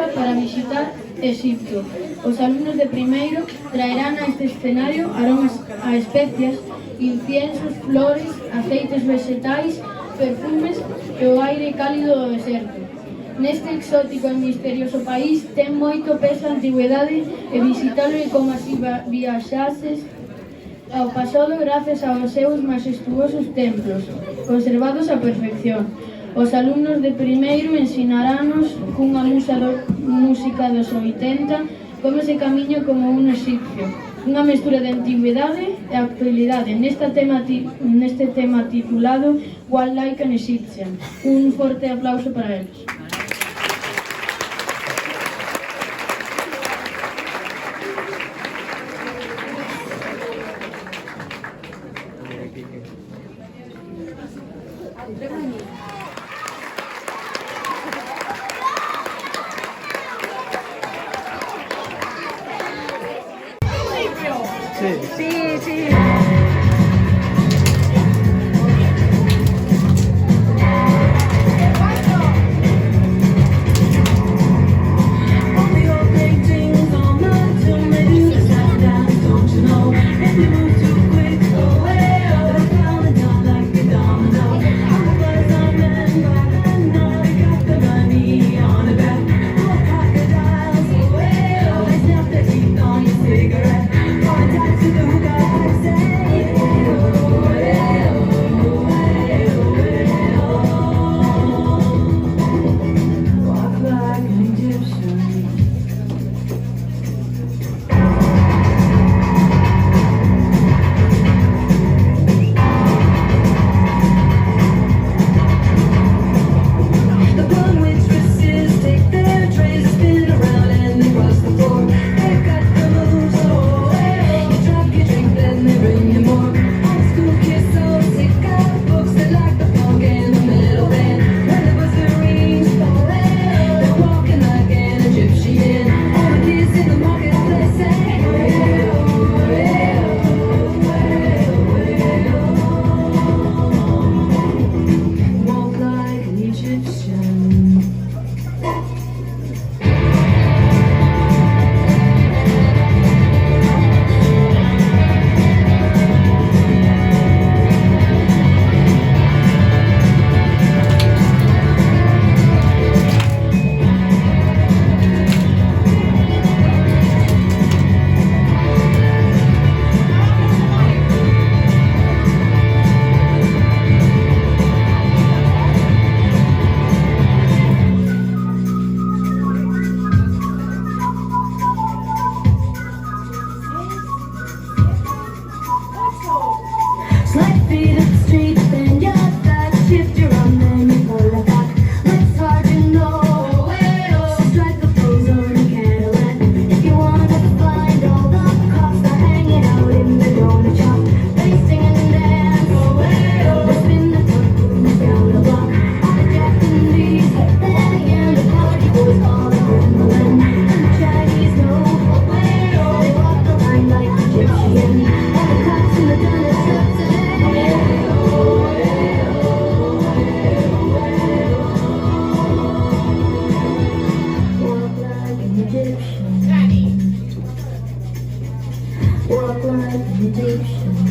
prepara para visitar Egipto. Os alumnos de primeiro traerán a este escenario aromas a especias, inciensos, flores, aceites vegetais, perfumes e o aire cálido do deserto. Neste exótico e misterioso país ten moito peso a antigüedade e visitalo é como se viaxases ao pasado gracias aos seus majestuosos templos, conservados á perfección. Os alumnos de primeiro ensinarános cunha música dos 80 como se camiña como un egipcio, unha mestura de antigüedade e actualidade neste tema titulado One Like an Egyptian. Un forte aplauso para eles. Sí, sí. Walk like an Egyptian.